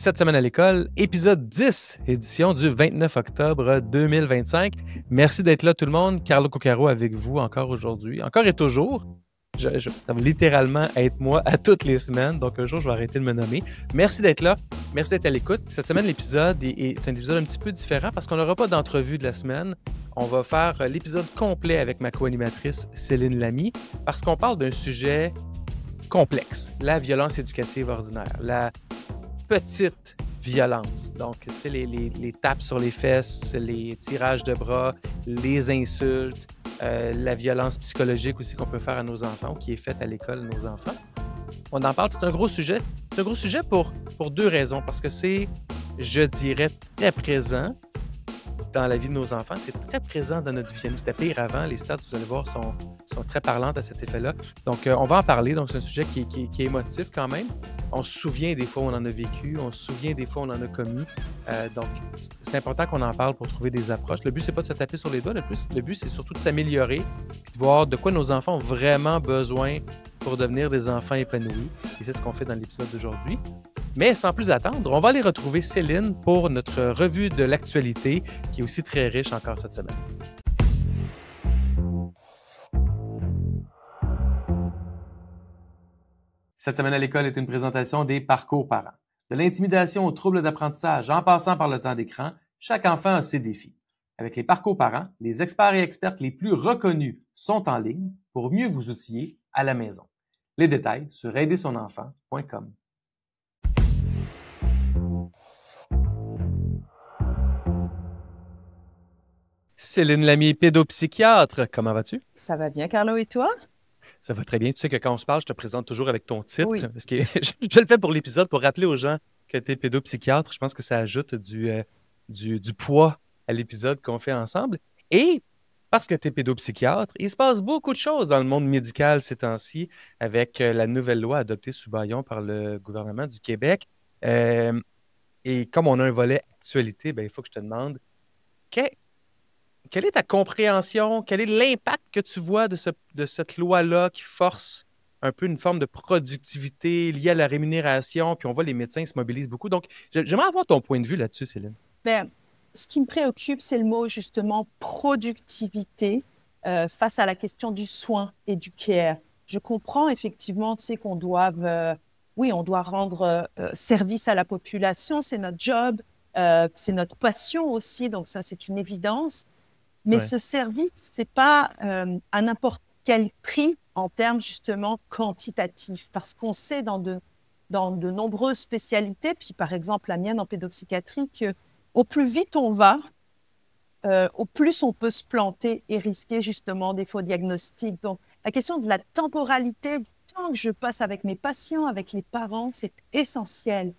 Cette semaine à l'école, épisode 10, édition du 29 octobre 2025. Merci d'être là tout le monde. Carlo Cuccaro avec vous encore aujourd'hui, encore et toujours. Ça va littéralement être moi à toutes les semaines, donc un jour je vais arrêter de me nommer. Merci d'être là, merci d'être à l'écoute. Cette semaine, l'épisode est un épisode un petit peu différent parce qu'on n'aura pas d'entrevue de la semaine. On va faire l'épisode complet avec ma co-animatrice Céline Lamy parce qu'on parle d'un sujet complexe, la violence éducative ordinaire, la petite violence. Donc, tu sais, les tapes sur les fesses, les tirages de bras, les insultes, la violence psychologique aussi qu'on peut faire à nos enfants ou qui est faite à l'école à nos enfants. On en parle, c'est un gros sujet. C'est un gros sujet pour deux raisons. Parce que c'est, je dirais, très présent dans la vie de nos enfants. C'est très présent dans notre vie. Nous, c'était pire avant. Les stats, vous allez voir, sont très parlantes à cet effet-là. Donc, on va en parler. Donc, c'est un sujet qui est émotif quand même. On se souvient des fois où on en a vécu. On se souvient des fois où on en a commis. Donc, c'est important qu'on en parle pour trouver des approches. Le but, c'est pas de se taper sur les doigts. Le but, c'est surtout de s'améliorer et de voir de quoi nos enfants ont vraiment besoin pour devenir des enfants épanouis. Et c'est ce qu'on fait dans l'épisode d'aujourd'hui. Mais sans plus attendre, on va aller retrouver Céline pour notre revue de l'actualité, qui est aussi très riche encore cette semaine. Cette semaine à l'école est une présentation des parcours parents. De l'intimidation aux troubles d'apprentissage, en passant par le temps d'écran, chaque enfant a ses défis. Avec les parcours parents, les experts et expertes les plus reconnus sont en ligne pour mieux vous outiller à la maison. Les détails sur aidersonenfant.com. Céline Lamy, pédopsychiatre, comment vas-tu? Ça va bien, Carlo, et toi? Ça va très bien. Tu sais que quand on se parle, je te présente toujours avec ton titre. Oui. Parce que je le fais pour l'épisode pour rappeler aux gens que tu es pédopsychiatre. Je pense que ça ajoute du poids à l'épisode qu'on fait ensemble. Et parce que tu es pédopsychiatre, il se passe beaucoup de choses dans le monde médical ces temps-ci avec la nouvelle loi adoptée sous bâillon par le gouvernement du Québec. Et comme on a un volet actualité, ben, il faut que je te demande quelle est ta compréhension? Quel est l'impact que tu vois de cette loi-là qui force un peu une forme de productivité liée à la rémunération? Puis on voit les médecins se mobilisent beaucoup. Donc, j'aimerais avoir ton point de vue là-dessus, Céline. Bien, ce qui me préoccupe, c'est le mot justement productivité face à la question du soin et du care. Je comprends effectivement, tu sais, qu'on doive, oui, on doit rendre service à la population, c'est notre job, c'est notre passion aussi, donc ça, c'est une évidence. Mais Ouais. ce service, c'est pas à n'importe quel prix en termes justement quantitatifs, parce qu'on sait dans de nombreuses spécialités, puis par exemple la mienne en pédopsychiatrie, qu'au plus vite on va, au plus on peut se planter et risquer justement des faux diagnostics. Donc la question de la temporalité, du temps que je passe avec mes patients, avec les parents, c'est essentiel.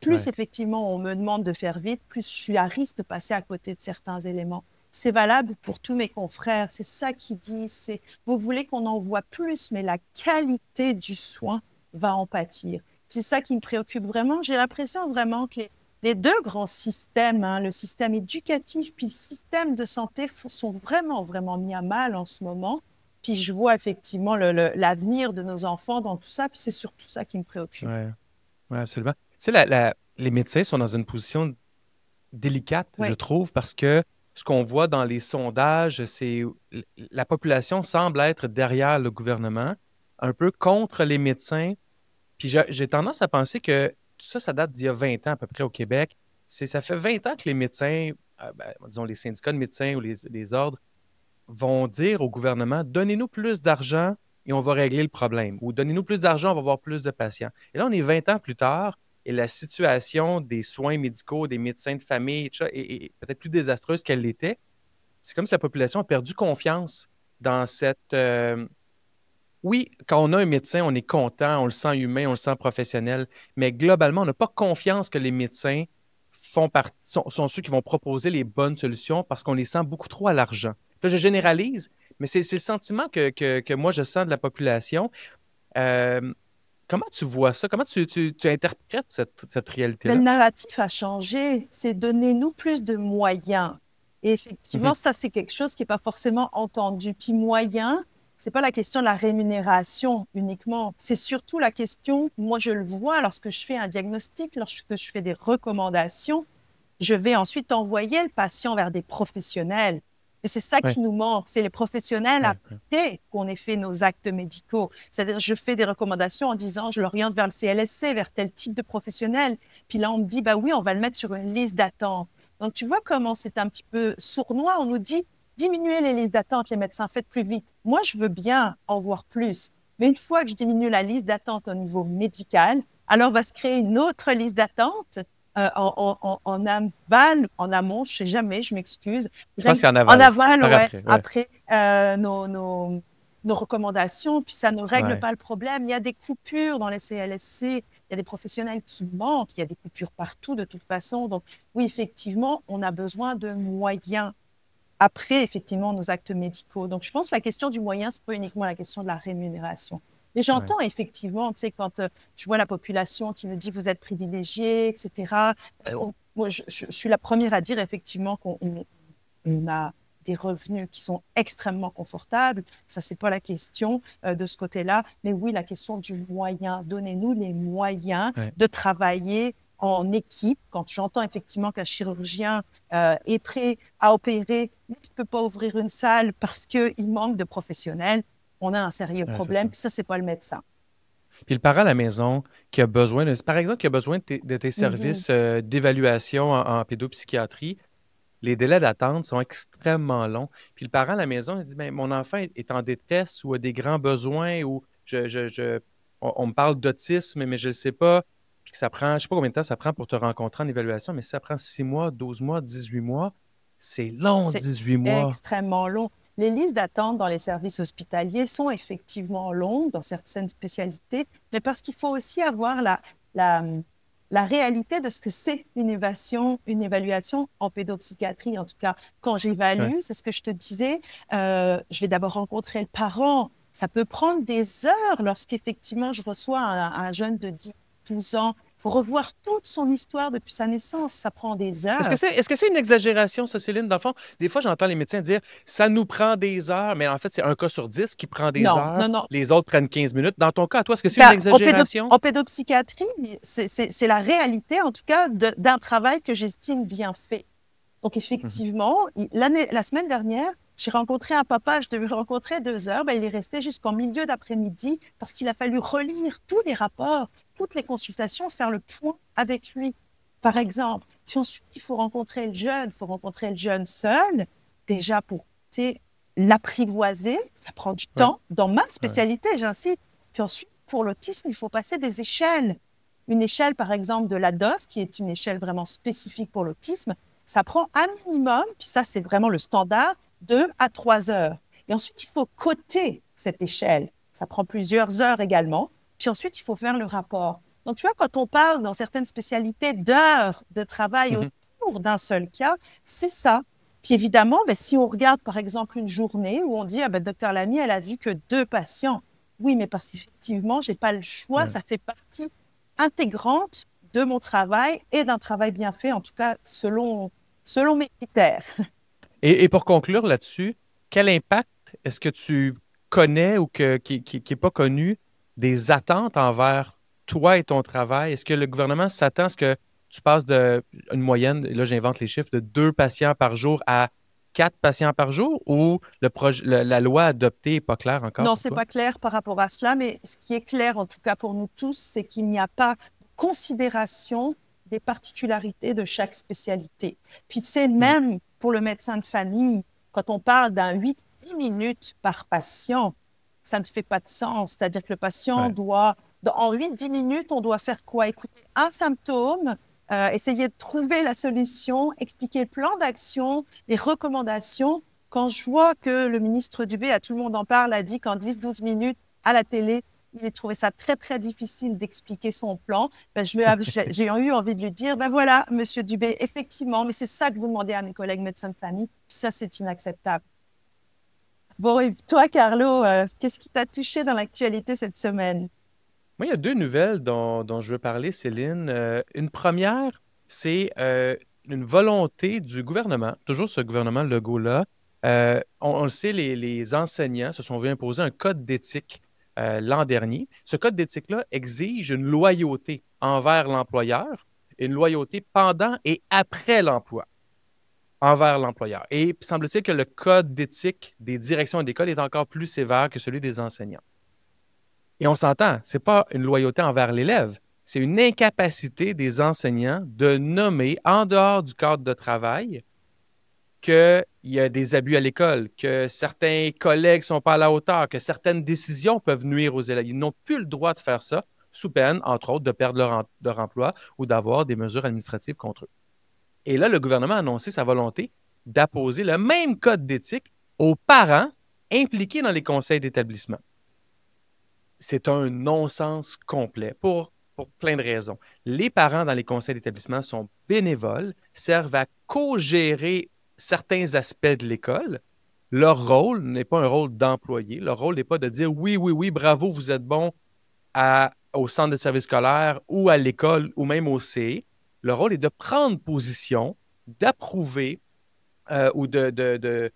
Plus effectivement on me demande de faire vite, plus je suis à risque de passer à côté de certains éléments. C'est valable pour tous mes confrères. C'est ça qu'ils disent. Vous voulez qu'on en voit plus, mais la qualité du soin va en pâtir. C'est ça qui me préoccupe vraiment. J'ai l'impression vraiment que les deux grands systèmes, le système éducatif puis le système de santé, sont vraiment, vraiment mis à mal en ce moment. Puis je vois effectivement l'avenir de nos enfants dans tout ça. Puis c'est surtout ça qui me préoccupe. Oui, absolument. Tu sais, les médecins sont dans une position délicate, je trouve, parce que ce qu'on voit dans les sondages, c'est la population semble être derrière le gouvernement, un peu contre les médecins. Puis j'ai tendance à penser que tout ça, ça date d'il y a 20 ans à peu près au Québec. Ça fait 20 ans que les médecins, disons les syndicats de médecins ou les ordres, vont dire au gouvernement, donnez-nous plus d'argent et on va régler le problème. Ou donnez-nous plus d'argent, on va avoir plus de patients. Et là, on est 20 ans plus tard et la situation des soins médicaux, des médecins de famille, est peut-être plus désastreuse qu'elle l'était. C'est comme si la population a perdu confiance dans cette... Oui, quand on a un médecin, on est content, on le sent humain, on le sent professionnel, mais globalement, on n'a pas confiance que les médecins sont ceux qui vont proposer les bonnes solutions parce qu'on les sent beaucoup trop à l'argent. Là, je généralise, mais c'est le sentiment que moi, je sens de la population. Comment tu vois ça? Comment tu interprètes cette réalité-là? Le narratif a changé. C'est donnez-nous plus de moyens. Et effectivement, ça, c'est quelque chose qui n'est pas forcément entendu. Puis moyens, c'est pas la question de la rémunération uniquement. C'est surtout la question, moi je le vois lorsque je fais un diagnostic, lorsque je fais des recommandations, je vais ensuite envoyer le patient vers des professionnels. Et c'est ça Ouais, qui nous manque. C'est les professionnels ouais, ouais. après qu'on ait fait nos actes médicaux. C'est-à-dire, je fais des recommandations en disant, je l'oriente vers le CLSC, vers tel type de professionnel. Puis là, on me dit, bah oui, on va le mettre sur une liste d'attente. Donc, tu vois comment c'est un petit peu sournois. On nous dit, diminuez les listes d'attente, les médecins, faites plus vite. Moi, je veux bien en voir plus. Mais une fois que je diminue la liste d'attente au niveau médical, alors va se créer une autre liste d'attente en aval, en amont, je sais jamais, je m'excuse. Je pense qu'il y en En aval. aval, Par ouais, après, ouais. après nos recommandations, puis ça ne règle Ouais, pas le problème. Il y a des coupures dans les CLSC, il y a des professionnels qui manquent, il y a des coupures partout de toute façon. Donc oui, effectivement, on a besoin de moyens après, effectivement, nos actes médicaux. Donc, je pense que la question du moyen, c'est pas uniquement la question de la rémunération. Mais ouais. j'entends effectivement, tu sais, quand je vois la population qui me dit vous êtes privilégié, etc. Moi, je suis la première à dire effectivement on a des revenus qui sont extrêmement confortables. Ça, c'est pas la question de ce côté-là. Mais oui, la question du moyen. Donnez-nous les moyens Ouais. de travailler en équipe. Quand j'entends effectivement qu'un chirurgien est prêt à opérer, mais qu'il ne peut pas ouvrir une salle parce qu'il manque de professionnels, on a un sérieux Ouais, c'est problème. ça. Puis ça, c'est pas le médecin. Puis le parent à la maison qui a besoin, par exemple, qui a besoin de tes Mhm. services d'évaluation en pédopsychiatrie, les délais d'attente sont extrêmement longs. Puis le parent à la maison, il dit, ben, mon enfant est en détresse ou a des grands besoins ou on me parle d'autisme, mais je ne sais pas. Puis que ça prend, je ne sais pas combien de temps ça prend pour te rencontrer en évaluation, mais si ça prend 6 mois, 12 mois, 18 mois, c'est long, C'est 18 mois. extrêmement long. Les listes d'attente dans les services hospitaliers sont effectivement longues dans certaines spécialités, mais parce qu'il faut aussi avoir la, la réalité de ce que c'est une évaluation en pédopsychiatrie. En tout cas, quand Ouais, j'évalue, c'est ce que je te disais, je vais d'abord rencontrer le parent. Ça peut prendre des heures lorsqu'effectivement je reçois un jeune de 10, 12 ans. Il faut revoir toute son histoire depuis sa naissance. Ça prend des heures. est-ce que c'est une exagération, ça, Céline? Dans le fond, des fois, j'entends les médecins dire ça nous prend des heures, mais en fait, c'est un cas sur 10 qui prend des Non, heures, non, non. les autres prennent 15 minutes. Dans ton cas, à toi, est-ce que c'est une Ben, exagération? en pédopsychiatrie, c'est la réalité, en tout cas, d'un travail que j'estime bien fait. Donc, Mhm. effectivement, la semaine dernière, j'ai rencontré un papa, je devais le rencontrer 2 heures. Ben, il est resté jusqu'en milieu d'après-midi parce qu'il a fallu relire tous les rapports, toutes les consultations, faire le point avec lui, par exemple. Puis ensuite, il faut rencontrer le jeune seul, déjà pour, tu sais, l'apprivoiser, ça prend du Ouais, temps. Dans ma ouais, spécialité, j'insiste. Puis ensuite, pour l'autisme, il faut passer des échelles. Une échelle, par exemple, de la DOS, qui est une échelle vraiment spécifique pour l'autisme, ça prend un minimum, puis ça, c'est vraiment le standard, 2 à 3 heures. Et ensuite, il faut coter cette échelle. Ça prend plusieurs heures également. Puis ensuite, il faut faire le rapport. Donc, tu vois, quand on parle dans certaines spécialités d'heures de travail mhm, autour d'un seul cas, c'est ça. Puis évidemment, ben, si on regarde par exemple une journée où on dit, ah ben, docteur Lamy, elle a vu que 2 patients. Oui, mais parce qu'effectivement, j'ai pas le choix, ouais. ça fait partie intégrante de mon travail et d'un travail bien fait, en tout cas selon mes critères. Et pour conclure là-dessus, quel impact est-ce que tu connais ou qui n'est pas connu des attentes envers toi et ton travail? Est-ce que le gouvernement s'attend à ce que tu passes de une moyenne, et là j'invente les chiffres, de 2 patients par jour à 4 patients par jour ou la loi adoptée n'est pas claire encore Non, pour c'est toi? pas clair par rapport à cela, mais ce qui est clair, en tout cas pour nous tous, c'est qu'il n'y a pas de considération des particularités de chaque spécialité. Puis tu sais, Hmm, même pour le médecin de famille, quand on parle d'un 8-10 minutes par patient, ça ne fait pas de sens. C'est-à-dire que le patient ouais. doit, en 8-10 minutes, on doit faire quoi? Écouter un symptôme, essayer de trouver la solution, expliquer le plan d'action, les recommandations. Quand je vois que le ministre Dubé, à tout le monde en parle, a dit qu'en 10-12 minutes à la télé, il a trouvé ça très, très difficile d'expliquer son plan, ben, j'ai eu envie de lui dire, ben voilà, monsieur Dubé, effectivement, mais c'est ça que vous demandez à mes collègues médecins de famille, puis ça, c'est inacceptable. Bon, et toi, Carlo, qu'est-ce qui t'a touché dans l'actualité cette semaine? Moi, il y a deux nouvelles dont je veux parler, Céline. Une première, c'est une volonté du gouvernement, toujours ce gouvernement Legault-là, On le sait, les enseignants se sont vus imposer un code d'éthique l'an dernier. Ce code d'éthique-là exige une loyauté envers l'employeur, une loyauté pendant et après l'emploi envers l'employeur. Et semble-t-il que le code d'éthique des directions d'école est encore plus sévère que celui des enseignants. Et on s'entend, ce n'est pas une loyauté envers l'élève, c'est une incapacité des enseignants de nommer en dehors du cadre de travail qu'il y a des abus à l'école, que certains collègues ne sont pas à la hauteur, que certaines décisions peuvent nuire aux élèves. Ils n'ont plus le droit de faire ça, sous peine, entre autres, de perdre leur emploi ou d'avoir des mesures administratives contre eux. Et là, le gouvernement a annoncé sa volonté d'apposer le même code d'éthique aux parents impliqués dans les conseils d'établissement. C'est un non-sens complet pour plein de raisons. Les parents dans les conseils d'établissement sont bénévoles, servent à co-gérer certains aspects de l'école. Leur rôle n'est pas un rôle d'employé. Leur rôle n'est pas de dire oui, oui, oui, bravo, vous êtes bon au centre de service scolaire ou à l'école ou même au CE. Leur rôle est de prendre position, d'approuver ou de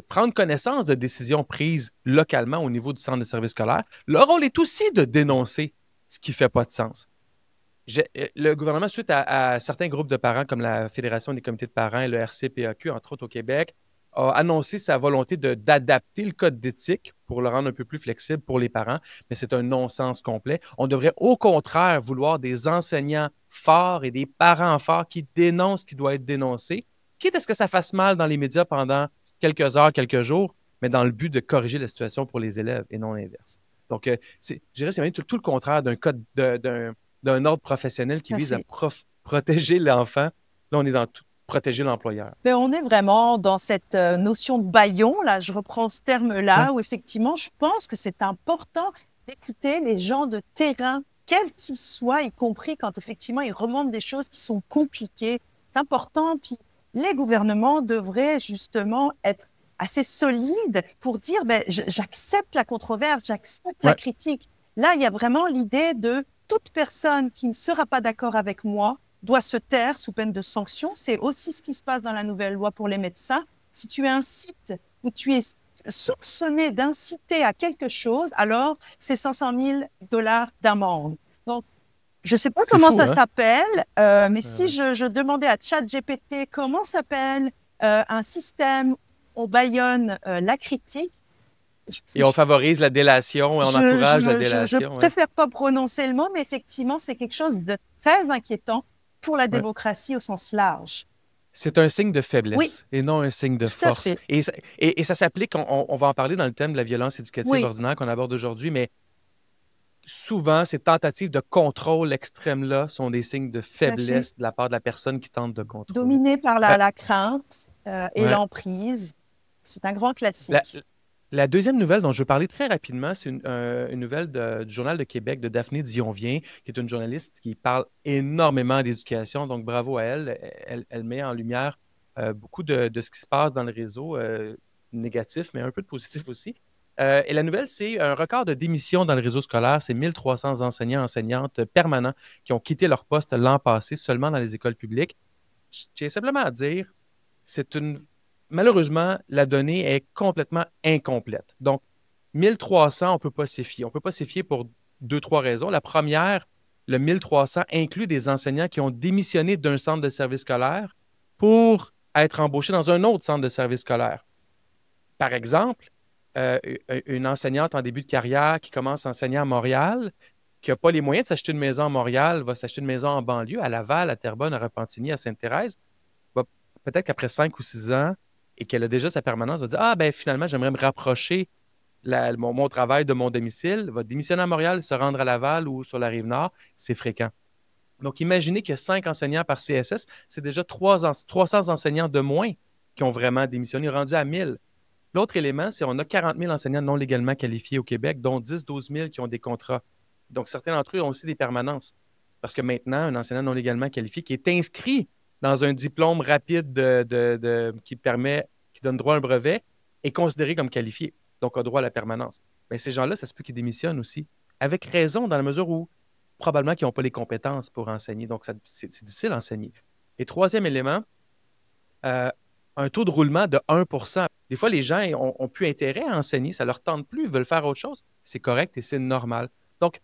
prendre connaissance de décisions prises localement au niveau du centre de service scolaire. Leur rôle est aussi de dénoncer ce qui ne fait pas de sens. Le gouvernement, suite à certains groupes de parents comme la Fédération des comités de parents et le RCPAQ, entre autres au Québec, a annoncé sa volonté d'adapter le code d'éthique pour le rendre un peu plus flexible pour les parents, mais c'est un non-sens complet. On devrait au contraire vouloir des enseignants forts et des parents forts qui dénoncent ce qui doit être dénoncé, quitte à ce que ça fasse mal dans les médias pendant quelques heures, quelques jours, mais dans le but de corriger la situation pour les élèves et non l'inverse. Donc, je dirais que c'est tout le contraire d'un code d'un ordre professionnel qui vise à protéger l'enfant. Là, on est dans protéger l'employeur. Mais on est vraiment dans cette notion de bâillon, là, je reprends ce terme-là, où effectivement, je pense que c'est important d'écouter les gens de terrain, quels qu'ils soient, y compris quand effectivement ils remontent des choses qui sont compliquées. C'est important. Puis les gouvernements devraient justement être assez solides pour dire j'accepte la controverse, j'accepte la critique. Là, il y a vraiment l'idée de toute personne qui ne sera pas d'accord avec moi doit se taire sous peine de sanction. C'est aussi ce qui se passe dans la nouvelle loi pour les médecins. Si tu incites ou tu es soupçonné d'inciter à quelque chose, alors c'est 500 000 $ d'amende. Donc, je ne sais pas comment ça s'appelle, mais si je demandais à ChatGPT comment s'appelle un système où on bâillonne la critique, et on favorise la délation et on encourage la délation. Je ne préfère pas prononcer le mot, mais effectivement, c'est quelque chose de très inquiétant pour la démocratie au sens large. C'est un signe de faiblesse et non un signe de force. Et ça s'applique, on va en parler dans le thème de la violence éducative ordinaire qu'on aborde aujourd'hui, mais souvent, ces tentatives de contrôle extrême-là sont des signes de faiblesse de la part de la personne qui tente de contrôler. Dominé par la crainte et l'emprise. C'est un grand classique. La deuxième nouvelle dont je veux parler très rapidement, c'est une nouvelle du Journal de Québec de Daphné Dionvien, qui est une journaliste qui parle énormément d'éducation. Donc, bravo à elle. Elle met en lumière beaucoup de ce qui se passe dans le réseau, négatif, mais un peu de positif aussi. Et la nouvelle, c'est un record de démission dans le réseau scolaire. C'est 1300 enseignants, enseignantes permanents qui ont quitté leur poste l'an passé seulement dans les écoles publiques. J'ai simplement à dire, malheureusement, la donnée est complètement incomplète. Donc, 1300, on ne peut pas s'y fier. On ne peut pas s'y fier pour 2-3 raisons. La première, le 1300 inclut des enseignants qui ont démissionné d'un centre de service scolaire pour être embauchés dans un autre centre de service scolaire. Par exemple, une enseignante en début de carrière qui commence à enseigner à Montréal, qui n'a pas les moyens de s'acheter une maison à Montréal, va s'acheter une maison en banlieue, à Laval, à Terrebonne, à Repentigny, à Sainte-Thérèse. Peut-être qu'après 5 ou 6 ans, et qu'elle a déjà sa permanence, va dire finalement, j'aimerais me rapprocher mon travail de mon domicile, va démissionner à Montréal, se rendre à Laval ou sur la Rive-Nord, c'est fréquent. Donc, imaginez que 5 enseignants par CSS, c'est déjà 300 enseignants de moins qui ont vraiment démissionné, rendus à 1000. L'autre élément, c'est qu'on a 40 000 enseignants non légalement qualifiés au Québec, dont 10-12 000 qui ont des contrats. Donc, certains d'entre eux ont aussi des permanences. Parce que maintenant, un enseignant non légalement qualifié qui est inscrit dans un diplôme rapide qui donne droit à un brevet, est considéré comme qualifié, donc a droit à la permanence. Mais ces gens-là, ça se peut qu'ils démissionnent aussi, avec raison, dans la mesure où probablement qu'ils n'ont pas les compétences pour enseigner. Donc, c'est difficile d'enseigner. Et troisième élément, un taux de roulement de 1%. Des fois, les gens ont plus intérêt à enseigner, ça ne leur tente plus, ils veulent faire autre chose. C'est correct et c'est normal. Donc,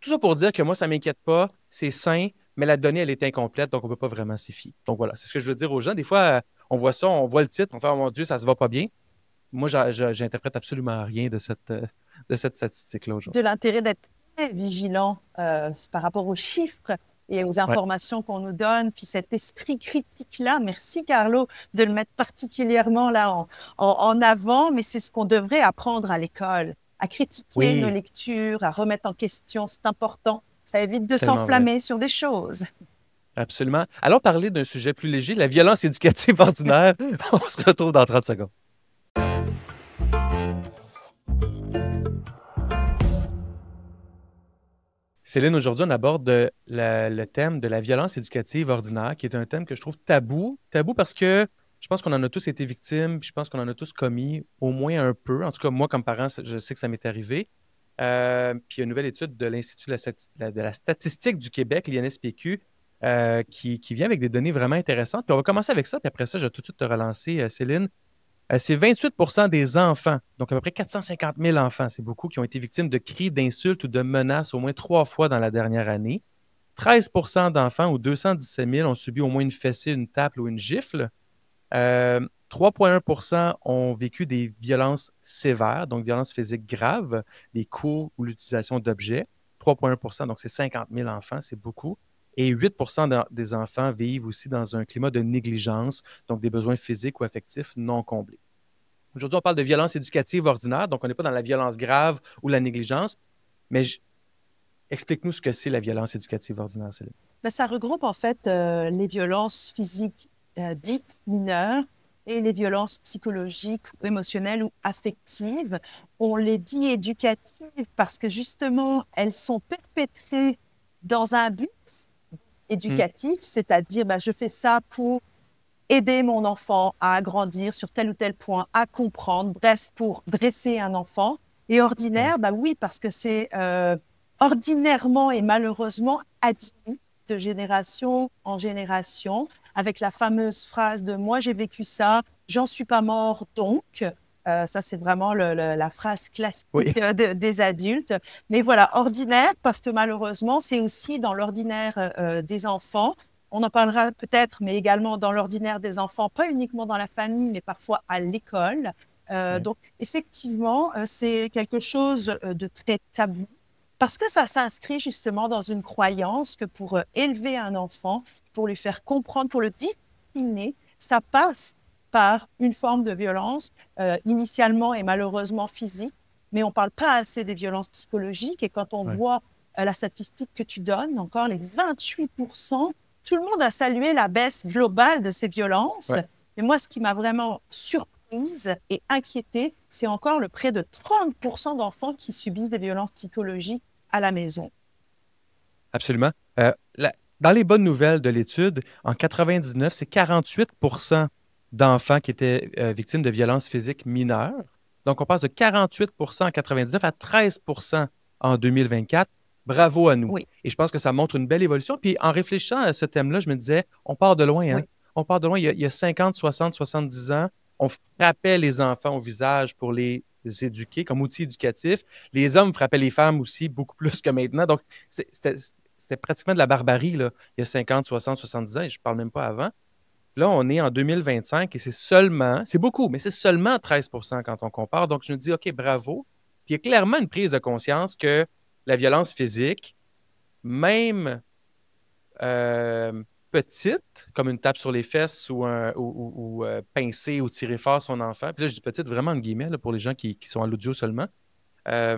tout ça pour dire que moi, ça ne m'inquiète pas, c'est sain, mais la donnée, elle est incomplète, donc on ne peut pas vraiment s'y fier. Donc voilà, c'est ce que je veux dire aux gens. Des fois, on voit ça, on voit le titre, on fait, oh mon Dieu, ça ne se va pas bien. Moi, j'interprète absolument rien de cette statistique-là De aujourd'hui. l'intérêt d'être très vigilant par rapport aux chiffres et aux Ouais, informations qu'on nous donne, puis cet esprit critique-là, merci Carlo de le mettre particulièrement là en avant, mais c'est ce qu'on devrait apprendre à l'école, à critiquer nos oui, lectures, à remettre en question, c'est important. Ça évite de tellement vrai. s'enflammer sur des choses. Absolument. Allons parler d'un sujet plus léger, la violence éducative ordinaire. On se retrouve dans 30 secondes. Céline, aujourd'hui, on aborde le thème de la violence éducative ordinaire, qui est un thème que je trouve tabou. Tabou parce que je pense qu'on en a tous été victimes, puis je pense qu'on en a tous commis au moins un peu. En tout cas, moi, comme parent, je sais que ça m'est arrivé. Puis il y a une nouvelle étude de l'Institut de la statistique du Québec, l'INSPQ, qui vient avec des données vraiment intéressantes. Puis on va commencer avec ça, puis après ça, je vais tout de suite te relancer, Céline. C'est 28% des enfants, donc à peu près 450 000 enfants, c'est beaucoup, qui ont été victimes de cris, d'insultes ou de menaces au moins 3 fois dans la dernière année. 13% d'enfants ou 217 000 ont subi au moins une fessée, une tape ou une gifle. 3,1% ont vécu des violences sévères, donc violences physiques graves, des coups ou l'utilisation d'objets. 3,1%, donc c'est 50 000 enfants, c'est beaucoup. Et 8% des enfants vivent aussi dans un climat de négligence, donc des besoins physiques ou affectifs non comblés. Aujourd'hui, on parle de violence éducative ordinaire, donc on n'est pas dans la violence grave ou la négligence, mais explique-nous ce que c'est la violence éducative ordinaire, Céline. Ben, ça regroupe en fait les violences physiques dites mineures et les violences psychologiques, ou émotionnelles ou affectives. On les dit éducatives parce que justement, elles sont perpétrées dans un but Hmm. éducatif, c'est-à-dire ben, je fais ça pour aider mon enfant à grandir sur tel ou tel point, à comprendre, bref, pour dresser un enfant. Et Ouais. ordinaire, bah oui, parce que c'est ordinairement et malheureusement admis de génération en génération, avec la fameuse phrase de moi j'ai vécu ça, j'en suis pas mort donc. Ça, c'est vraiment la phrase classique Oui. des adultes. Mais voilà, ordinaire, parce que malheureusement, c'est aussi dans l'ordinaire des enfants. On en parlera peut-être, mais également dans l'ordinaire des enfants, pas uniquement dans la famille, mais parfois à l'école. Ouais. Donc, effectivement, c'est quelque chose de très tabou parce que ça s'inscrit justement dans une croyance que pour élever un enfant, pour lui faire comprendre, pour le discipliner, ça passe par une forme de violence, initialement et malheureusement physique, mais on ne parle pas assez des violences psychologiques. Et quand on Ouais. voit la statistique que tu donnes, encore les 28%, tout le monde a salué la baisse globale de ces violences. Ouais. Mais moi, ce qui m'a vraiment surprise et inquiétée, c'est encore le près de 30% d'enfants qui subissent des violences psychologiques à la maison. Absolument. Dans les bonnes nouvelles de l'étude, en 99, c'est 48% d'enfants qui étaient victimes de violences physiques mineures. Donc, on passe de 48% en 99 à 13% en 2024. Bravo à nous. Oui, Et je pense que ça montre une belle évolution. Puis, en réfléchissant à ce thème-là, je me disais, on part de loin, hein? oui, On part de loin. Il y a 50, 60, 70 ans, on frappait les enfants au visage pour les éduquer comme outil éducatif. Les hommes frappaient les femmes aussi beaucoup plus que maintenant. Donc, c'était pratiquement de la barbarie, là, il y a 50, 60, 70 ans, et je ne parle même pas avant. Là, on est en 2025 et c'est beaucoup, mais c'est seulement 13% quand on compare. Donc, je me dis, OK, bravo. Puis il y a clairement une prise de conscience que la violence physique, même petite, comme une tape sur les fesses ou pincer ou tirer fort son enfant, puis là, je dis petite vraiment en guillemets là, pour les gens qui sont à l'audio seulement, euh,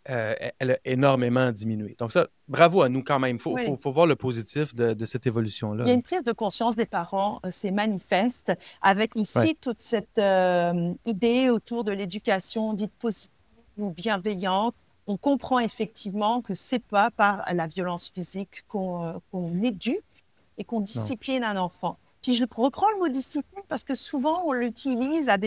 elle a énormément diminué. Donc ça, bravo à nous quand même. oui. Faut voir le positif de cette évolution-là. Il y a Là. une prise de conscience des parents, c'est manifeste, avec Ouais, aussi toute cette idée autour de l'éducation dite positive ou bienveillante. On comprend effectivement que c'est pas par la violence physique qu'on éduque et qu'on non. discipline un enfant. Puis je reprends le mot discipline parce que souvent on l'utilise à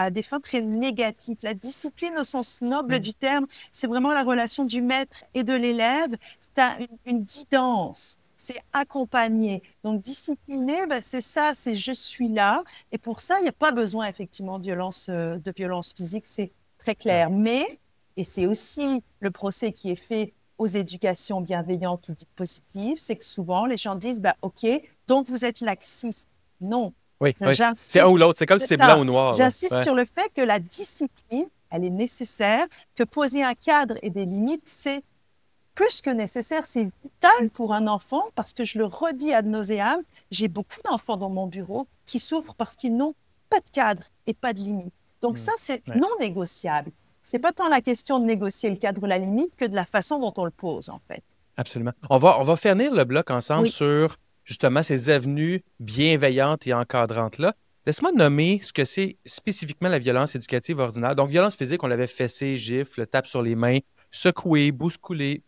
des fins très négatives. La discipline au sens noble Mm. du terme, c'est vraiment la relation du maître et de l'élève. C'est une guidance. c'est accompagner. Donc, discipliner, ben, c'est ça, c'est je suis là. Et pour ça, il n'y a pas besoin effectivement de violence physique, c'est très clair. Mais, et c'est aussi le procès qui est fait aux éducations bienveillantes ou dites positives, c'est que souvent les gens disent, bah, OK, donc vous êtes laxiste. Non. Oui, oui. C'est un J'insiste, ou l'autre. C'est comme si c'est blanc ou noir. j'insiste sur le fait que la discipline, elle est nécessaire, que poser un cadre et des limites, c'est plus que nécessaire, c'est vital pour un enfant parce que je le redis ad nauseam, j'ai beaucoup d'enfants dans mon bureau qui souffrent parce qu'ils n'ont pas de cadre et pas de limite. Donc ça, c'est non négociable. C'est pas tant la question de négocier le cadre ou la limite que de la façon dont on le pose, en fait. Absolument. On va finir le bloc ensemble sur justement ces avenues bienveillantes et encadrantes-là. Laisse-moi nommer ce que c'est spécifiquement la violence éducative ordinaire. Donc, violence physique, on l'avait fessé, gifle, tape sur les mains, secouer, bousculer,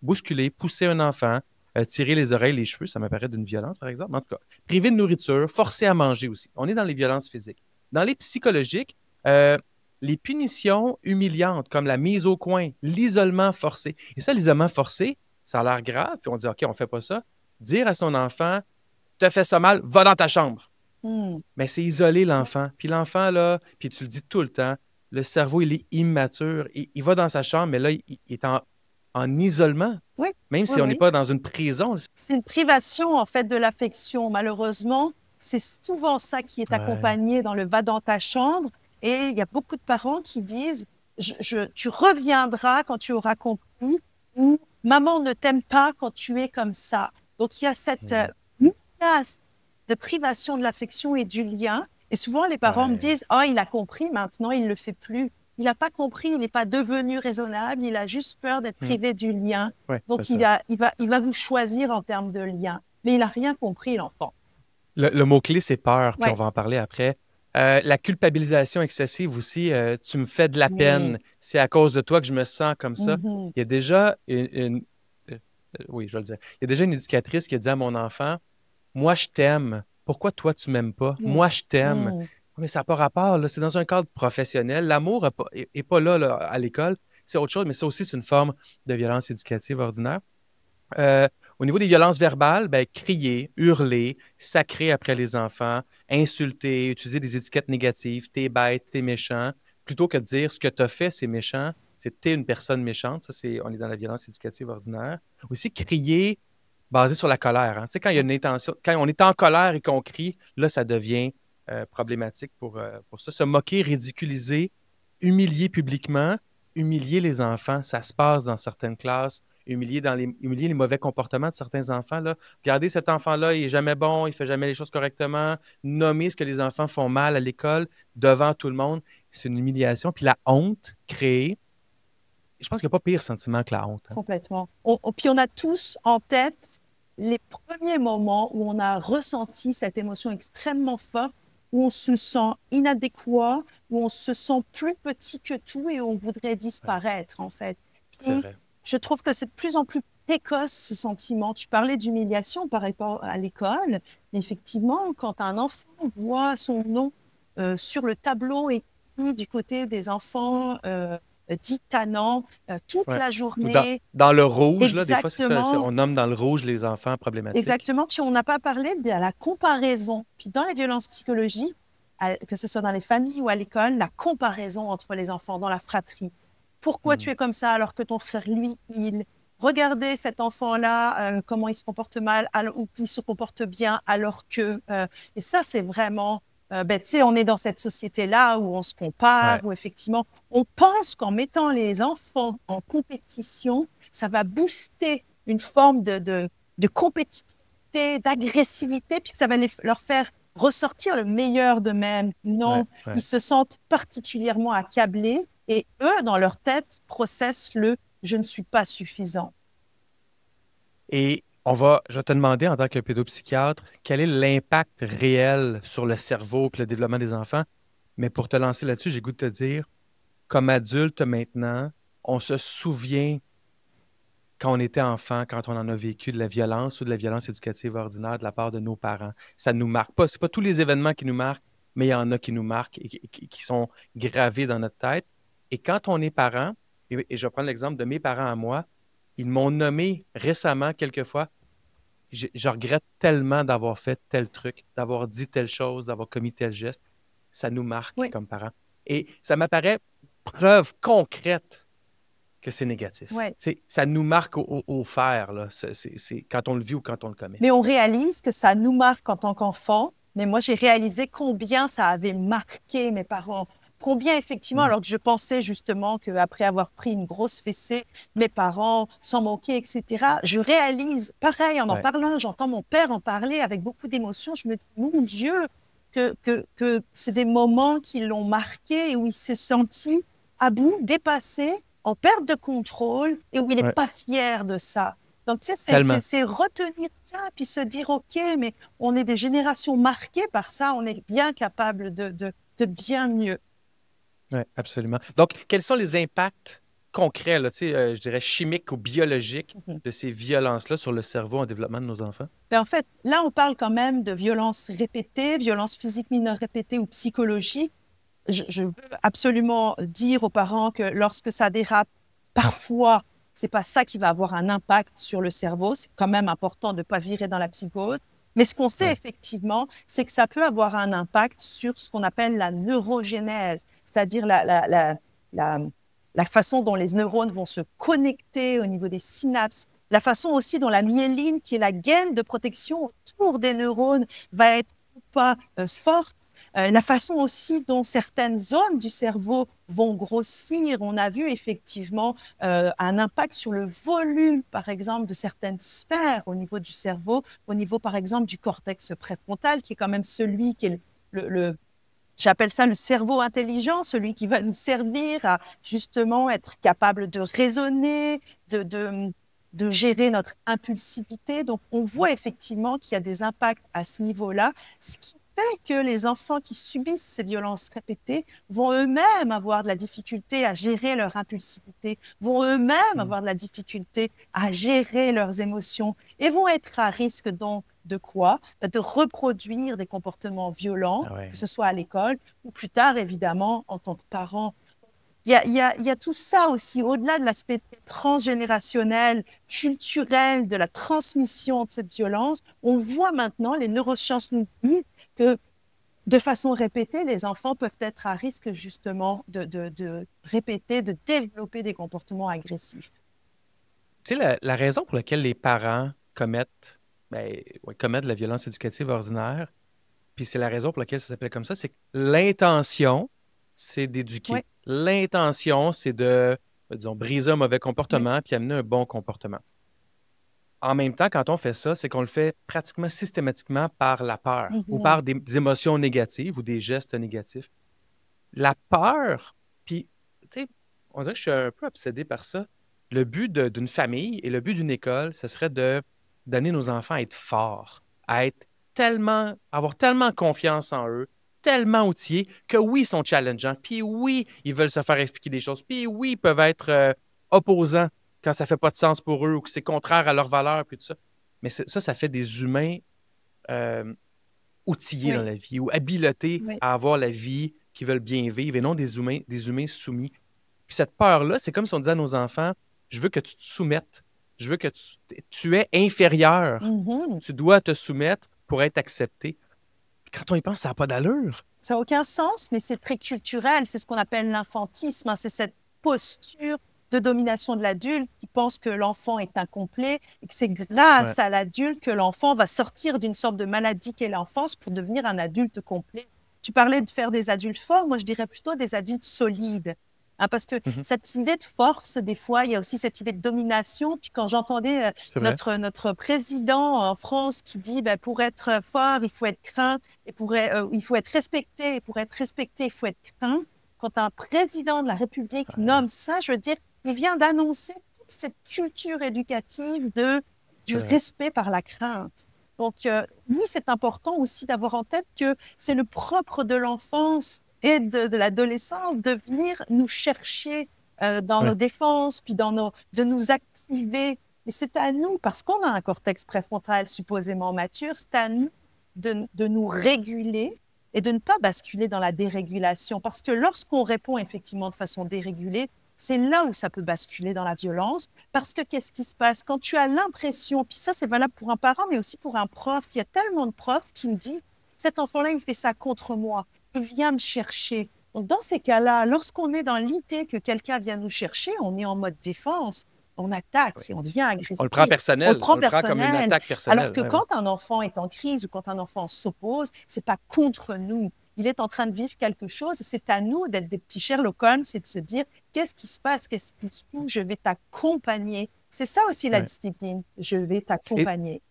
pousser un enfant, tirer les oreilles, les cheveux, ça m'apparaît d'une violence, par exemple. En tout cas, priver de nourriture, forcer à manger aussi. On est dans les violences physiques. Dans les psychologiques, les punitions humiliantes comme la mise au coin, l'isolement forcé. Et ça, l'isolement forcé, ça a l'air grave, puis on dit, OK, on ne fait pas ça. Dire à son enfant, t'as fait ça mal, va dans ta chambre. Mais c'est isoler l'enfant. Puis l'enfant, là, puis tu le dis tout le temps, le cerveau, il est immature. Il va dans sa chambre, mais là, il est en isolement. Oui. Même si on n'est pas dans une prison. C'est une privation, en fait, de l'affection. Malheureusement, c'est souvent ça qui est accompagné dans le va dans ta chambre. Et il y a beaucoup de parents qui disent, tu reviendras quand tu auras compris, ou maman ne t'aime pas quand tu es comme ça. Donc, il y a cette menace de privation de l'affection et du lien. Et souvent, les parents me disent, oh, il a compris, maintenant, il ne le fait plus. Il n'a pas compris, il n'est pas devenu raisonnable, il a juste peur d'être privé du lien. Donc, il va vous choisir en termes de lien. Mais il n'a rien compris, l'enfant. Le mot-clé, c'est peur, puis on va en parler après. La culpabilisation excessive aussi, tu me fais de la peine, c'est à cause de toi que je me sens comme ça. Il y a déjà oui, je vais le dire. Il y a déjà une éducatrice qui a dit à mon enfant, moi, je t'aime. Pourquoi toi, tu m'aimes pas? Moi, je t'aime. Mais ça n'a pas rapport, là. C'est dans un cadre professionnel. L'amour n'est pas là, à l'école. C'est autre chose, mais ça aussi, c'est une forme de violence éducative ordinaire. Au niveau des violences verbales, ben, crier, hurler, sacrer après les enfants, insulter, utiliser des étiquettes négatives, t'es bête, t'es méchant, plutôt que de dire ce que t'as fait, c'est méchant, c'est t'es une personne méchante. Ça, on est dans la violence éducative ordinaire. Aussi, crier basé sur la colère. Hein. Tu sais, quand il y a une intention, quand on est en colère et qu'on crie, là, ça devient problématique pour ça. Se moquer, ridiculiser, humilier publiquement, humilier les enfants, ça se passe dans certaines classes. Humilier les mauvais comportements de certains enfants. Là. Regardez, cet enfant-là, il n'est jamais bon, il ne fait jamais les choses correctement. Nommer ce que les enfants font mal à l'école devant tout le monde, c'est une humiliation. Puis la honte créée, je pense qu'il n'y a pas pire sentiment que la honte. Hein. Complètement. Puis on a tous en tête les premiers moments où on a ressenti cette émotion extrêmement forte, où on se sent inadéquat, où on se sent plus petit que tout et où on voudrait disparaître, en fait. C'est vrai. Je trouve que c'est de plus en plus précoce, ce sentiment. Tu parlais d'humiliation par rapport à l'école, mais effectivement, quand un enfant voit son nom sur le tableau écrit du côté des enfants dits tannants toute la journée. Dans le rouge, là, des fois, c'est ça, on nomme dans le rouge les enfants problématiques. Exactement, puis on n'a pas parlé de la comparaison. Puis dans les violences psychologiques, que ce soit dans les familles ou à l'école, la comparaison entre les enfants, dans la fratrie. Pourquoi tu es comme ça alors que ton frère, lui, regardez cet enfant-là, comment il se comporte mal ou il se comporte bien alors que... et ça, c'est vraiment... tu sais, on est dans cette société-là où on se compare, où effectivement, on pense qu'en mettant les enfants en compétition, ça va booster une forme de compétitivité, d'agressivité, puis que ça va leur faire ressortir le meilleur d'eux-mêmes. Non, ils se sentent particulièrement accablés et eux, dans leur tête, processent le « je ne suis pas suffisant ». Et je vais te demander en tant que pédopsychiatre, quel est l'impact réel sur le cerveau et le développement des enfants. Mais pour te lancer là-dessus, j'ai le goût de te dire, comme adulte maintenant, on se souvient quand on était enfant, quand on en a vécu de la violence ou de la violence éducative ordinaire de la part de nos parents. Ça ne nous marque pas. Ce n'est pas tous les événements qui nous marquent, mais il y en a qui nous marquent et qui sont gravés dans notre tête. Et quand on est parent, et je vais prendre l'exemple de mes parents à moi, ils m'ont nommé récemment, quelquefois, je regrette tellement d'avoir fait tel truc, d'avoir dit telle chose, d'avoir commis tel geste. Ça nous marque Oui, comme parents. Et ça m'apparaît preuve concrète que c'est négatif. ouais. Ça nous marque au fer, là. Quand on le vit ou quand on le commet. Mais on réalise que ça nous marque en tant qu'enfant. Mais moi, j'ai réalisé combien ça avait marqué mes parents. Combien, effectivement, Mm. alors que je pensais justement qu'après avoir pris une grosse fessée, mes parents s'en moquaient, etc. Je réalise, pareil, en Ouais. parlant, j'entends mon père en parler avec beaucoup d'émotion. Je me dis, mon Dieu, que c'est des moments qui l'ont marqué et où il s'est senti à bout, dépassé, en perte de contrôle et où il n'est Ouais. pas fier de ça. Donc, tu sais, Tellement. c'est retenir ça, puis se dire, OK, mais on est des générations marquées par ça, on est bien capable de bien mieux. Oui, absolument. Donc, quels sont les impacts concrets, là, je dirais chimiques ou biologiques Mhm. de ces violences-là sur le cerveau en développement de nos enfants? Ben, en fait, là, on parle quand même de violences répétées, violences physiques mineures répétées ou psychologiques. Je veux absolument dire aux parents que lorsque ça dérape, parfois, c'est pas ça qui va avoir un impact sur le cerveau. C'est quand même important de ne pas virer dans la psychose. Mais ce qu'on sait Ouais. effectivement, c'est que ça peut avoir un impact sur ce qu'on appelle la neurogénèse, c'est-à-dire la, la façon dont les neurones vont se connecter au niveau des synapses, la façon aussi dont la myéline, qui est la gaine de protection autour des neurones, va être ou pas forte, la façon aussi dont certaines zones du cerveau vont grossir. On a vu effectivement un impact sur le volume, par exemple, de certaines sphères au niveau du cerveau, au niveau, par exemple, du cortex préfrontal, qui est quand même celui qui est j'appelle ça le cerveau intelligent, celui qui va nous servir à justement être capable de raisonner, de gérer notre impulsivité. Donc, on voit effectivement qu'il y a des impacts à ce niveau-là, ce qui fait que les enfants qui subissent ces violences répétées vont eux-mêmes avoir de la difficulté à gérer leur impulsivité, vont eux-mêmes Mm. avoir de la difficulté à gérer leurs émotions et vont être à risque donc de quoi? De reproduire des comportements violents, Ah ouais. que ce soit à l'école ou plus tard, évidemment, en tant que parent. Il y a tout ça aussi, au-delà de l'aspect transgénérationnel, culturel, de la transmission de cette violence. On voit maintenant, les neurosciences nous disent que de façon répétée, les enfants peuvent être à risque justement de répéter, de développer des comportements agressifs. Tu sais, la raison pour laquelle les parents commettent la violence éducative ordinaire, puis c'est la raison pour laquelle ça s'appelle comme ça, c'est que l'intention, c'est d'éduquer. Oui, L'intention, c'est de, disons, briser un mauvais oui. comportement puis amener un bon comportement. En même temps, quand on fait ça, c'est qu'on le fait pratiquement systématiquement par la peur ou Mhm. par des émotions négatives ou des gestes négatifs. La peur, puis, tu sais, on dirait que je suis un peu obsédé par ça. Le but d'une famille et le but d'une école, ce serait de d'amener nos enfants à être forts, à être avoir tellement confiance en eux, tellement outillés, que oui, ils sont challengeants, puis oui, ils veulent se faire expliquer des choses, puis oui, ils peuvent être opposants quand ça fait pas de sens pour eux ou que c'est contraire à leurs valeurs, puis tout ça. Mais ça fait des humains euh, outillés dans Oui, la vie ou habilités oui, à avoir la vie qu'ils veulent bien vivre et non des humains soumis. Puis cette peur-là, c'est comme si on disait à nos enfants, je veux que tu te soumettes, je veux que tu es inférieur, mhm. tu dois te soumettre pour être accepté. Puis quand on y pense, ça n'a pas d'allure. Ça n'a aucun sens, mais c'est très culturel. C'est ce qu'on appelle l'infantisme, hein. C'est cette posture de domination de l'adulte qui pense que l'enfant est incomplet et que c'est Ouais. grâce à l'adulte que l'enfant va sortir d'une sorte de maladie qu'est l'enfance pour devenir un adulte complet. Tu parlais de faire des adultes forts, moi je dirais plutôt des adultes solides. Hein, parce que Mhm. cette idée de force, des fois, il y a aussi cette idée de domination. Puis quand j'entendais C'est vrai. notre président en France qui dit ben, pour être fort, il faut être craint, et il faut être respecté, et pour être respecté, il faut être craint. Quand un président de la République Ouais. nomme ça, je veux dire, il vient d'annoncer toute cette culture éducative du C'est vrai. respect par la crainte. Donc, oui, c'est important aussi d'avoir en tête que c'est le propre de l'enfance et de l'adolescence de venir nous chercher dans Ouais. nos défenses, puis de nous activer. Et c'est à nous, parce qu'on a un cortex préfrontal supposément mature, c'est à nous de nous réguler et de ne pas basculer dans la dérégulation. Parce que lorsqu'on répond effectivement de façon dérégulée, c'est là où ça peut basculer dans la violence. Parce que qu'est-ce qui se passe? Quand tu as l'impression, puis ça c'est valable pour un parent, mais aussi pour un prof, il y a tellement de profs qui me disent, cet enfant-là, il fait ça contre moi, il vient me chercher. Donc dans ces cas-là, lorsqu'on est dans l'idée que quelqu'un vient nous chercher, on est en mode défense, on attaque et on devient On le prend agressif. On le personnel. prend On le prend comme une personnel. attaque Alors personnelle. que quand un enfant est en crise ou quand un enfant s'oppose, c'est pas contre nous. Il est en train de vivre quelque chose. C'est à nous d'être des petits Sherlock Holmes et de se dire qu'est-ce qui se passe, qu'est-ce qui se fout, je vais t'accompagner. C'est ça aussi la discipline. Je vais t'accompagner.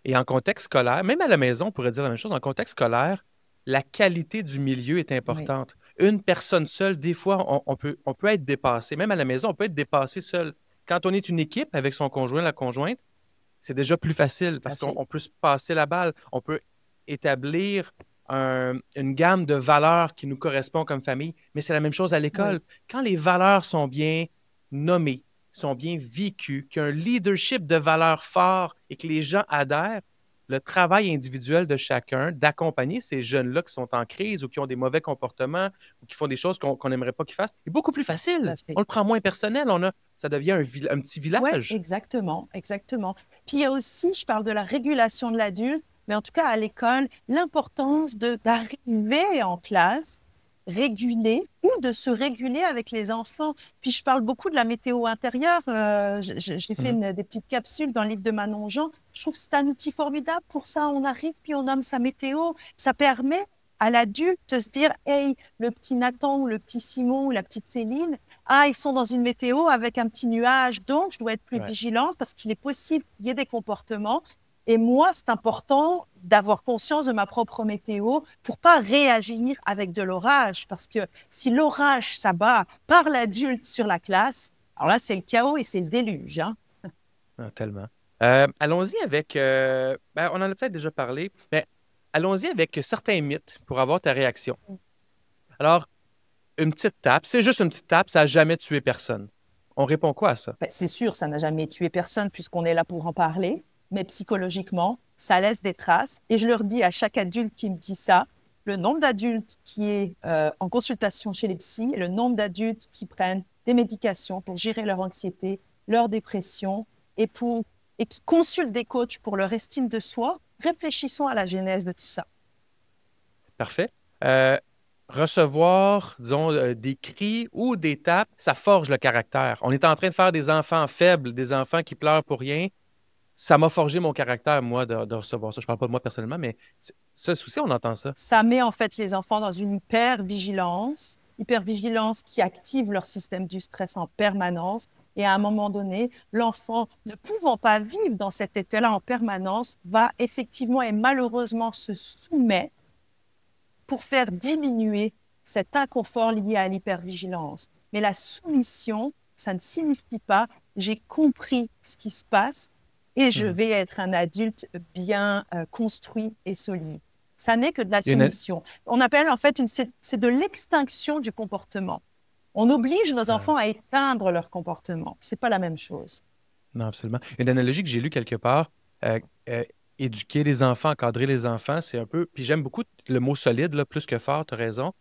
Et en contexte scolaire, même à la maison, on pourrait dire la même chose. En contexte scolaire, la qualité du milieu est importante. Oui. Une personne seule, des fois, on peut être dépassé. Même à la maison, on peut être dépassé seul. Quand on est une équipe avec son conjoint, la conjointe, c'est déjà plus facile parce qu'on peut se passer la balle. On peut établir une gamme de valeurs qui nous correspond comme famille. Mais c'est la même chose à l'école. Oui. Quand les valeurs sont bien nommées, sont bien vécues, qu'il y a un leadership de valeurs fort et que les gens adhèrent, le travail individuel de chacun, d'accompagner ces jeunes-là qui sont en crise ou qui ont des mauvais comportements ou qui font des choses qu'on n'aimerait pas qu'ils fassent, est beaucoup plus facile. On le prend moins personnel. Ça devient un petit village. Oui, exactement, exactement. Puis il y a aussi, je parle de la régulation de l'adulte, mais en tout cas à l'école, l'importance d'arriver en classe réguler ou de se réguler avec les enfants. Puis je parle beaucoup de la météo intérieure. J'ai fait des petites capsules dans le livre de Manon Jean. Je trouve que c'est un outil formidable pour ça. On arrive puis on nomme sa météo. Ça permet à l'adulte de se dire « Hey, le petit Nathan ou le petit Simon ou la petite Céline, ils sont dans une météo avec un petit nuage, donc je dois être plus vigilante parce qu'il est possible qu'il y ait des comportements. » Et moi, c'est important d'avoir conscience de ma propre météo pour pas réagir avec de l'orage. Parce que si l'orage s'abat par l'adulte sur la classe, alors là, c'est le chaos et c'est le déluge. Hein? Tellement. Allons-y avec... on en a peut-être déjà parlé, mais allons-y avec certains mythes pour avoir ta réaction. Alors, une petite tape, c'est juste une petite tape, ça n'a jamais tué personne. On répond quoi à ça? C'est sûr, ça n'a jamais tué personne puisqu'on est là pour en parler. Mais psychologiquement, ça laisse des traces. Et je leur dis à chaque adulte qui me dit ça, le nombre d'adultes qui est en consultation chez les psys et le nombre d'adultes qui prennent des médications pour gérer leur anxiété, leur dépression et qui consultent des coachs pour leur estime de soi, réfléchissons à la genèse de tout ça. Parfait. Recevoir, disons, des cris ou des tapes, ça forge le caractère. On est en train de faire des enfants faibles, des enfants qui pleurent pour rien. Ça m'a forgé mon caractère, moi, de recevoir ça. Je ne parle pas de moi personnellement, mais ça aussi, on entend ça. Ça met en fait les enfants dans une hypervigilance qui active leur système du stress en permanence. Et à un moment donné, l'enfant, ne pouvant pas vivre dans cet état-là en permanence, va effectivement et malheureusement se soumettre pour faire diminuer cet inconfort lié à l'hypervigilance. Mais la soumission, ça ne signifie pas « j'ai compris ce qui se passe » et je vais être un adulte bien construit et solide. Ça n'est que de la soumission. On appelle en fait, c'est de l'extinction du comportement. On oblige nos enfants à éteindre leur comportement. C'est pas la même chose. Non, absolument. Une analogie que j'ai lue quelque part, éduquer les enfants, encadrer les enfants, c'est un peu... Puis j'aime beaucoup le mot solide, là, plus que fort, tu as raison.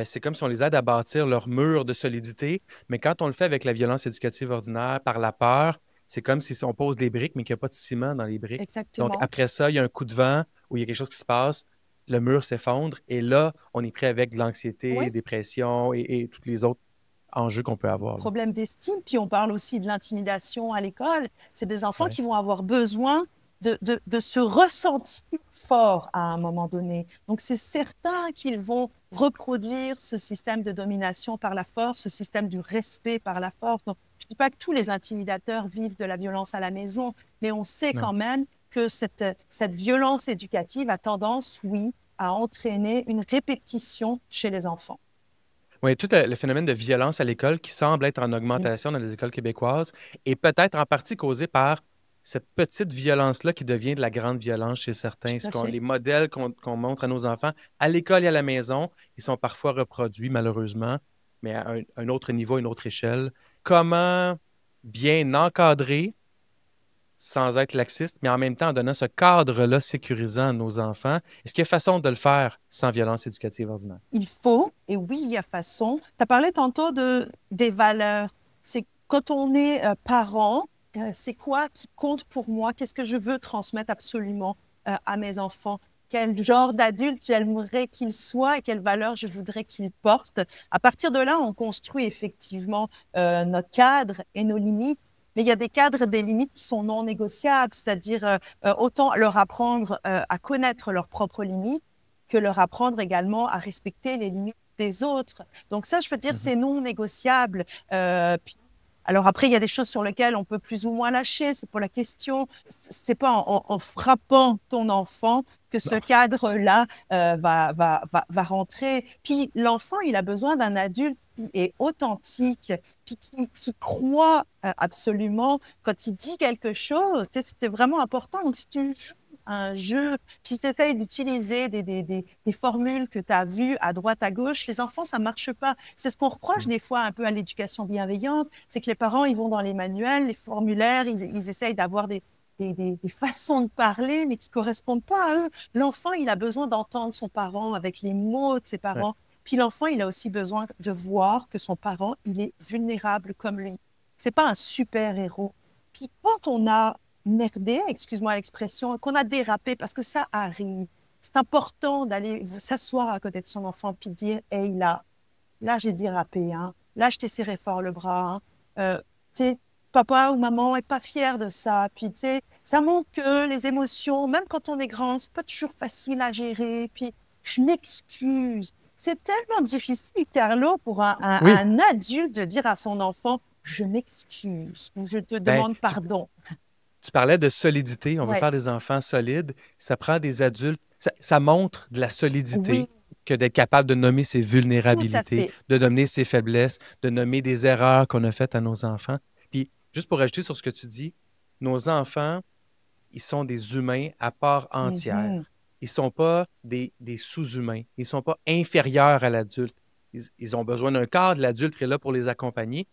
C'est comme si on les aide à bâtir leur mur de solidité, mais quand on le fait avec la violence éducative ordinaire, par la peur, c'est comme si on pose des briques, mais qu'il n'y a pas de ciment dans les briques. Exactement. Donc, après ça, il y a un coup de vent où il y a quelque chose qui se passe, le mur s'effondre, et là, on est prêt avec de l'anxiété, dépression et tous les autres enjeux qu'on peut avoir. Problème d'estime, puis on parle aussi de l'intimidation à l'école. C'est des enfants qui vont avoir besoin de se ressentir fort à un moment donné. Donc, c'est certain qu'ils vont reproduire ce système de domination par la force, ce système du respect par la force. Donc, je ne dis pas que tous les intimidateurs vivent de la violence à la maison, mais on sait quand même que cette violence éducative a tendance, oui, à entraîner une répétition chez les enfants. Oui, tout le phénomène de violence à l'école qui semble être en augmentation dans les écoles québécoises est peut-être en partie causé par cette petite violence-là qui devient de la grande violence chez certains. Les modèles qu'on montre à nos enfants à l'école et à la maison, ils sont parfois reproduits malheureusement, mais à un autre niveau, une autre échelle. Comment bien encadrer sans être laxiste, mais en même temps en donnant ce cadre-là sécurisant à nos enfants. Est-ce qu'il y a façon de le faire sans violence éducative ordinaire? Il faut, et oui, il y a façon. Tu as parlé tantôt des valeurs. C'est quand on est parent, c'est quoi qui compte pour moi? Qu'est-ce que je veux transmettre absolument à mes enfants? Quel genre d'adulte j'aimerais qu'ils soient et quelles valeurs je voudrais qu'ils portent. À partir de là, on construit effectivement notre cadre et nos limites. Mais il y a des cadres et des limites qui sont non négociables, c'est-à-dire autant leur apprendre à connaître leurs propres limites que leur apprendre également à respecter les limites des autres. Donc ça, je veux dire, c'est non négociable. Alors après, il y a des choses sur lesquelles on peut plus ou moins lâcher, c'est pas la question. C'est pas en frappant ton enfant que ce cadre-là va rentrer. Puis l'enfant, il a besoin d'un adulte qui est authentique, puis qui croit absolument quand il dit quelque chose. C'était vraiment important. Donc si tu joues un jeu, puis tu essayes d'utiliser des formules que tu as vues à droite, à gauche, les enfants, ça marche pas. C'est ce qu'on reproche des fois un peu à l'éducation bienveillante, c'est que les parents, ils vont dans les manuels, les formulaires, ils essayent d'avoir des façons de parler, mais qui correspondent pas à eux. L'enfant, il a besoin d'entendre son parent avec les mots de ses parents. Puis l'enfant, il a aussi besoin de voir que son parent, il est vulnérable comme lui. C'est pas un super-héros. Puis quand on a merdé, excuse-moi l'expression, qu'on a dérapé, parce que ça arrive, c'est important d'aller s'asseoir à côté de son enfant puis dire « Hey, là j'ai dérapé, hein. Là, je t'ai serré fort le bras. Hein. Tu sais, papa ou maman est pas fier de ça. Puis, tu sais, ça montre que les émotions, même quand on est grand, c'est pas toujours facile à gérer. Puis, je m'excuse. C'est tellement difficile, Carlo, pour un adulte de dire à son enfant « Je m'excuse » ou « Je te demande pardon ». Tu parlais de solidité. On veut faire des enfants solides. Ça prend des adultes. Ça montre de la solidité que d'être capable de nommer ses vulnérabilités, de nommer ses faiblesses, de nommer des erreurs qu'on a faites à nos enfants. Puis, juste pour ajouter sur ce que tu dis, nos enfants, ils sont des humains à part entière. Ils ne sont pas des sous-humains. Ils ne sont pas inférieurs à l'adulte. Ils ont besoin d'un cadre. L'adulte est là pour les accompagner.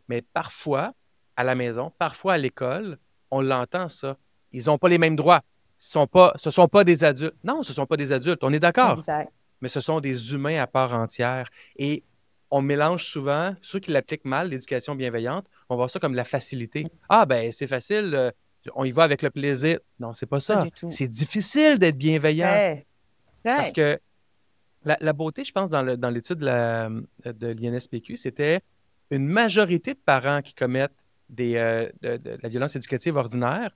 Mais parfois, à la maison, parfois à l'école, on l'entend, ça. Ils n'ont pas les mêmes droits. Ce ne sont pas des adultes. Non, ce ne sont pas des adultes. On est d'accord. Exact. Mais ce sont des humains à part entière. Et on mélange souvent, ceux qui l'appliquent mal, l'éducation bienveillante, on voit ça comme la facilité. Ah, ben, c'est facile, on y va avec le plaisir. Non, c'est pas ça. Pas du tout. C'est difficile d'être bienveillant. Parce que la beauté, je pense, dans l'étude de l'INSPQ, c'était une majorité de parents qui commettent de la violence éducative ordinaire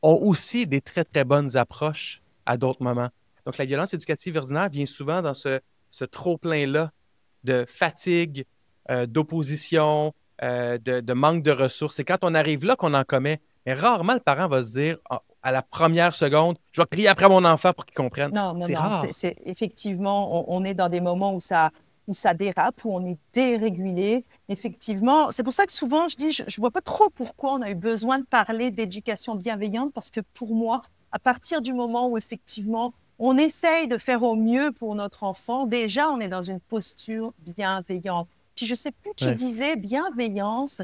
ont aussi des très, très bonnes approches à d'autres moments. Donc, la violence éducative ordinaire vient souvent dans ce trop-plein-là de fatigue, d'opposition, de manque de ressources. C'est quand on arrive là qu'on en commet. Mais rarement, le parent va se dire, à la première seconde, je vais crier après mon enfant pour qu'il comprenne. Non, c'est rare. Effectivement, on est dans des moments où ça dérape, où on est dérégulé. Effectivement, c'est pour ça que souvent, je dis, je ne vois pas trop pourquoi on a eu besoin de parler d'éducation bienveillante, parce que pour moi, à partir du moment où effectivement, on essaye de faire au mieux pour notre enfant, déjà, on est dans une posture bienveillante. Puis je ne sais plus qui disait bienveillance,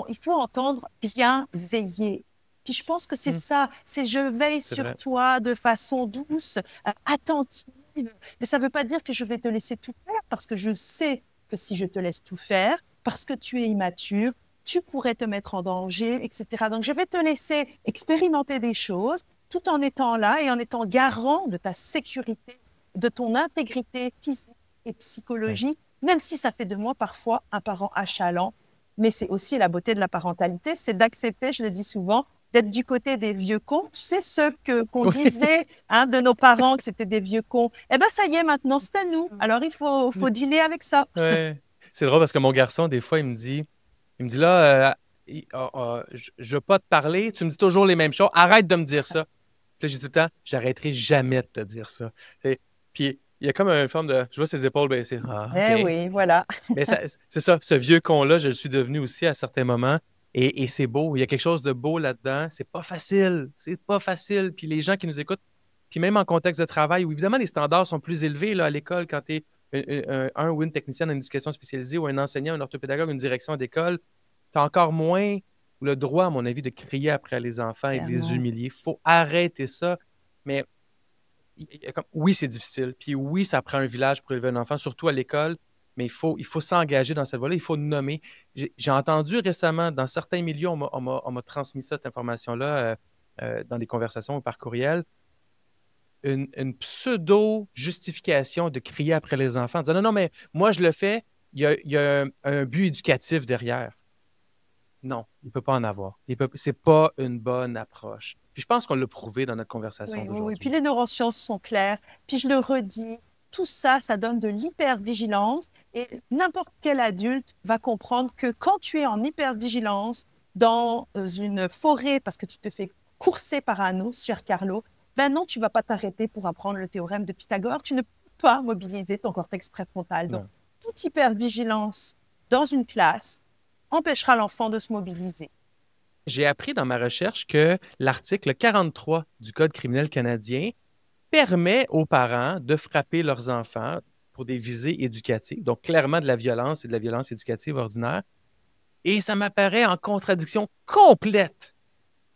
il faut entendre bien veiller. Puis je pense que c'est ça, c'est je veille sur toi de façon douce, attentive. Mais ça ne veut pas dire que je vais te laisser tout faire, parce que je sais que si je te laisse tout faire, parce que tu es immature, tu pourrais te mettre en danger, etc. Donc, je vais te laisser expérimenter des choses tout en étant là et en étant garant de ta sécurité, de ton intégrité physique et psychologique, même si ça fait de moi parfois un parent achalant. Mais c'est aussi la beauté de la parentalité, c'est d'accepter, je le dis souvent, d'être du côté des vieux cons. Tu sais, ceux qu'on disait de nos parents que c'était des vieux cons. Eh bien, ça y est, maintenant, c'est à nous. Alors, il faut dealer avec ça. Ouais. C'est drôle parce que mon garçon, des fois, il me dit là, je veux pas te parler, tu me dis toujours les mêmes choses, arrête de me dire ça. Puis là, j'ai tout le temps, j'arrêterai jamais de te dire ça. Puis, il y a comme une forme de, je vois ses épaules baisser. Ah, okay. Oui, voilà. Mais c'est ça, ce vieux con-là, je le suis devenu aussi à certains moments. Et c'est beau, il y a quelque chose de beau là-dedans. C'est pas facile. Puis les gens qui nous écoutent, puis même en contexte de travail, où évidemment les standards sont plus élevés là, à l'école, quand tu es un ou une technicienne en éducation spécialisée ou un enseignant, un orthopédagogue, une direction d'école, tu as encore moins le droit, à mon avis, de crier après les enfants et de les Clairement. humilier. Il faut arrêter ça. Mais oui, c'est difficile. Puis oui, ça prend un village pour élever un enfant, surtout à l'école. Mais il faut s'engager dans cette voie-là. Il faut nommer. J'ai entendu récemment, dans certains milieux, on m'a transmis cette information-là dans des conversations ou par courriel, une pseudo-justification de crier après les enfants, en disant non, non, mais moi, je le fais, il y a un but éducatif derrière. Non, il ne peut pas en avoir. Ce n'est pas une bonne approche. Puis je pense qu'on l'a prouvé dans notre conversation Oui, oui, oui. Puis d'aujourd'hui. les neurosciences sont claires. Puis je le redis, tout ça, ça donne de l'hypervigilance et n'importe quel adulte va comprendre que quand tu es en hypervigilance dans une forêt parce que tu te fais courser par un ours, cher Carlo, ben non, tu ne vas pas t'arrêter pour apprendre le théorème de Pythagore. Tu ne peux pas mobiliser ton cortex préfrontal. Donc, Non. toute hypervigilance dans une classe empêchera l'enfant de se mobiliser. J'ai appris dans ma recherche que l'article 43 du Code criminel canadien permet aux parents de frapper leurs enfants pour des visées éducatives, donc clairement de la violence et de la violence éducative ordinaire. Et ça m'apparaît en contradiction complète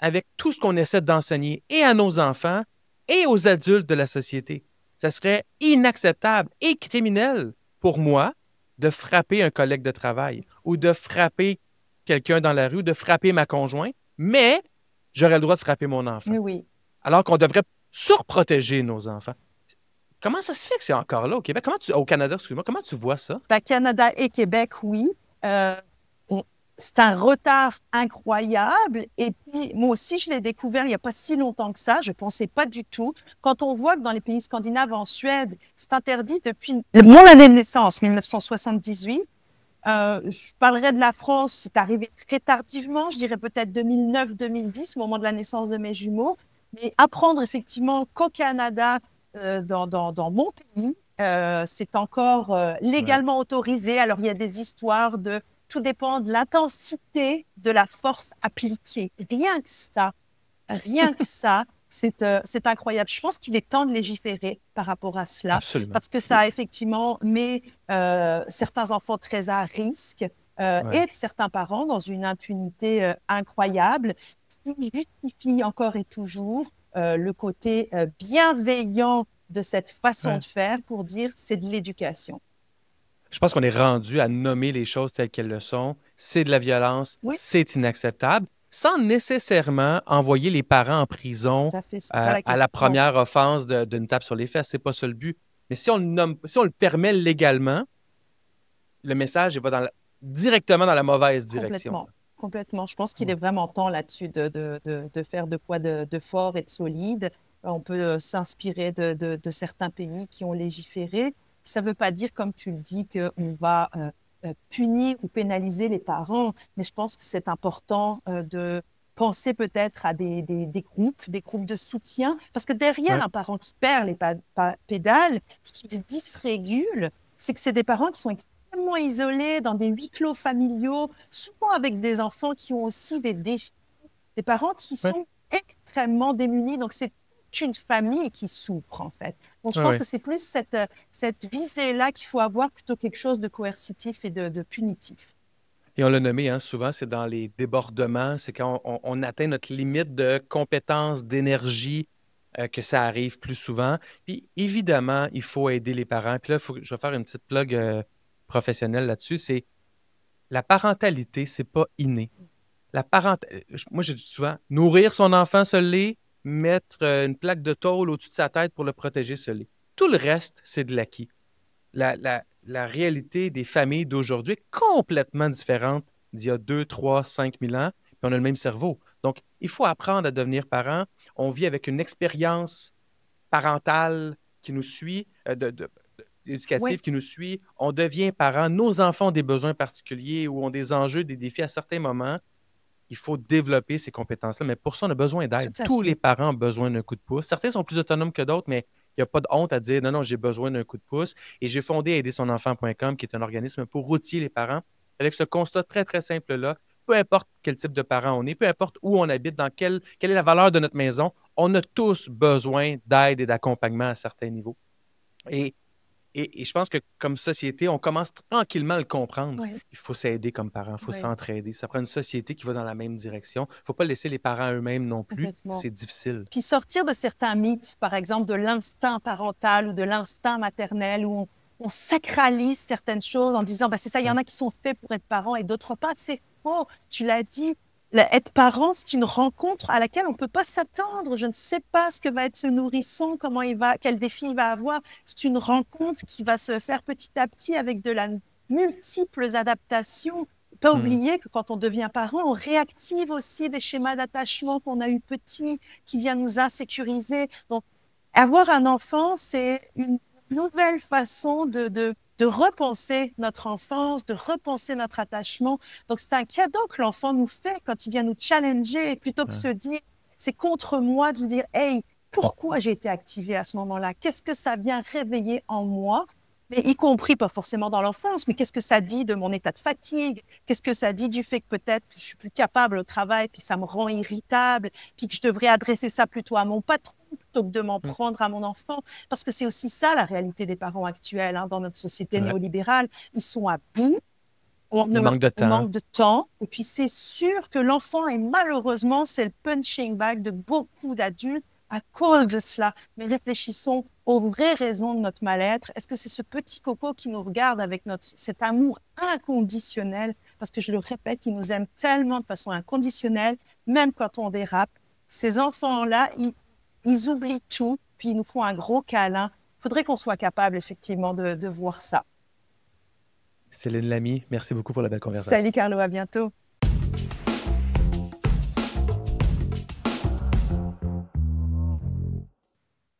avec tout ce qu'on essaie d'enseigner et à nos enfants et aux adultes de la société. Ça serait inacceptable et criminel pour moi de frapper un collègue de travail ou de frapper quelqu'un dans la rue ou de frapper ma conjointe, mais j'aurais le droit de frapper mon enfant. Oui, oui. Alors qu'on devrait surprotéger nos enfants. Comment ça se fait que c'est encore là au Québec? Au Canada, excuse-moi, comment tu vois ça? Ben, Canada et Québec, oui. Euh, c'est un retard incroyable. Et puis, moi aussi, je l'ai découvert il n'y a pas si longtemps que ça. Je ne pensais pas du tout. Quand on voit que dans les pays scandinaves, en Suède, c'est interdit depuis mon année de naissance, 1978. Je parlerai de la France, c'est arrivé très tardivement, je dirais peut-être 2009-2010, au moment de la naissance de mes jumeaux. Mais apprendre effectivement qu'au Canada, dans mon pays, c'est encore légalement autorisé. Alors, il y a des histoires de tout dépend de l'intensité de la force appliquée. Rien que ça, c'est incroyable. Je pense qu'il est temps de légiférer par rapport à cela, Absolument. parce que ça effectivement met certains enfants très à risque et certains parents dans une impunité incroyable qui justifie encore et toujours le côté bienveillant de cette façon de faire pour dire c'est de l'éducation. Je pense qu'on est rendu à nommer les choses telles qu'elles le sont. C'est de la violence, Oui, c'est inacceptable, sans nécessairement envoyer les parents en prison tout à fait, c'est pas la à la question. première offense d'une tape sur les fesses. C'est pas ça le but. Mais si on le nomme, si on le permet légalement, le message il va directement dans la mauvaise direction. Complètement, complètement. Je pense qu'il est vraiment temps là-dessus de faire de quoi de fort et de solide. On peut s'inspirer de certains pays qui ont légiféré. Ça ne veut pas dire, comme tu le dis, qu'on va punir ou pénaliser les parents, mais je pense que c'est important de penser peut-être à des groupes de soutien, parce que derrière un parent qui perd les pédales, qui se dysrégule, c'est que c'est des parents qui sont extrêmement isolés, dans des huis clos familiaux, souvent avec des enfants qui ont aussi des défis, des parents qui sont extrêmement démunis. Donc, c'est toute une famille qui souffre, en fait. Donc, je pense que c'est plus cette visée-là qu'il faut avoir plutôt quelque chose de coercitif et de punitif. Et on l'a nommé, hein, souvent, c'est dans les débordements, c'est quand on atteint notre limite de compétence, d'énergie, que ça arrive plus souvent. Puis évidemment, il faut aider les parents. Puis là, je vais faire une petite plug professionnelle là-dessus. C'est la parentalité, c'est pas inné. Moi, je dis souvent, nourrir son enfant, se l'est, mettre une plaque de tôle au-dessus de sa tête pour le protéger, se l'est. Tout le reste, c'est de l'acquis. La réalité des familles d'aujourd'hui est complètement différente d'il y a 2, 3, 5 000 ans, puis on a le même cerveau. Donc, il faut apprendre à devenir parent. On vit avec une expérience parentale qui nous suit, éducative qui nous suit. On devient parent. Nos enfants ont des besoins particuliers ou ont des enjeux, des défis à certains moments. Il faut développer ces compétences-là, mais pour ça, on a besoin d'aide. Tous les parents ont besoin d'un coup de pouce. Certains sont plus autonomes que d'autres, mais il n'y a pas de honte à dire non, non, j'ai besoin d'un coup de pouce. Et j'ai fondé aidersonenfant.com, qui est un organisme pour outiller les parents avec ce constat très, très simple-là. Peu importe quel type de parent on est, peu importe où on habite, quelle est la valeur de notre maison, on a tous besoin d'aide et d'accompagnement à certains niveaux. Et Et je pense que comme société, on commence tranquillement à le comprendre. Oui, Il faut s'aider comme parents, il faut oui, s'entraider. Ça prend une société qui va dans la même direction. Il ne faut pas laisser les parents eux-mêmes non plus. complètement. C'est difficile. Puis sortir de certains mythes, par exemple de l'instinct parental ou de l'instinct maternel, où on sacralise certaines choses en disant, bah, c'est ça, il y en Ouais. a qui sont faits pour être parents et d'autres pas. C'est faux. Tu l'as dit, être parent, c'est une rencontre à laquelle on ne peut pas s'attendre. Je ne sais pas ce que va être ce nourrisson, comment il va, quel défi il va avoir. C'est une rencontre qui va se faire petit à petit avec de la multiples adaptations. Pas oublier que quand on devient parent, on réactive aussi des schémas d'attachement qu'on a eu petits, qui viennent nous insécuriser. Donc, avoir un enfant, c'est une nouvelle façon de repenser notre enfance, de repenser notre attachement. Donc, c'est un cadeau que l'enfant nous fait quand il vient nous challenger, et plutôt que Ouais. se dire, c'est contre moi, de se dire, hey, pourquoi j'ai été activée à ce moment-là? Qu'est-ce que ça vient réveiller en moi? Mais y compris, pas forcément dans l'enfance, mais qu'est-ce que ça dit de mon état de fatigue? Qu'est-ce que ça dit du fait que peut-être que je suis plus capable au travail, puis ça me rend irritable, puis que je devrais adresser ça plutôt à mon patron plutôt que de m'en Mm. prendre à mon enfant? Parce que c'est aussi ça la réalité des parents actuels, hein, dans notre société C'est vrai. néolibérale. Ils sont à bout, on, Il manque de on temps. manque de temps, et puis c'est sûr que l'enfant, et malheureusement, c'est le punching bag de beaucoup d'adultes à cause de cela. Mais réfléchissons aux vraies raisons de notre mal-être. Est-ce que c'est ce petit coco qui nous regarde avec cet amour inconditionnel? Parce que je le répète, il nous aime tellement de façon inconditionnelle, même quand on dérape. Ces enfants-là, ils oublient tout, puis ils nous font un gros câlin. Il faudrait qu'on soit capable, effectivement, de voir ça. Céline Lamy, merci beaucoup pour la belle conversation. Salut Carlo, à bientôt.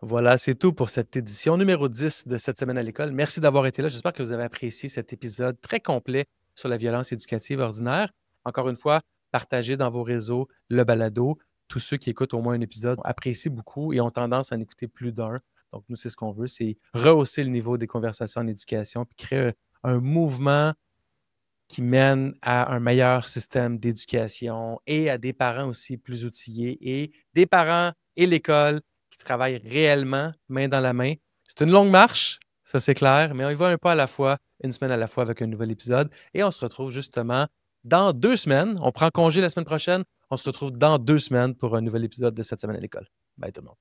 Voilà, c'est tout pour cette édition numéro 10 de cette semaine à l'école. Merci d'avoir été là. J'espère que vous avez apprécié cet épisode très complet sur la violence éducative ordinaire. Encore une fois, partagez dans vos réseaux le balado. Tous ceux qui écoutent au moins un épisode apprécient beaucoup et ont tendance à en écouter plus d'un. Donc, nous, c'est ce qu'on veut, c'est rehausser le niveau des conversations en éducation puis créer un mouvement qui mène à un meilleur système d'éducation et à des parents aussi plus outillés et des parents et l'école qui travaillent réellement main dans la main. C'est une longue marche, ça c'est clair, mais on y va un pas à la fois, une semaine à la fois avec un nouvel épisode. Et on se retrouve justement dans 2 semaines. On prend congé la semaine prochaine. On se retrouve dans 2 semaines pour un nouvel épisode de cette semaine à l'école. Bye tout le monde.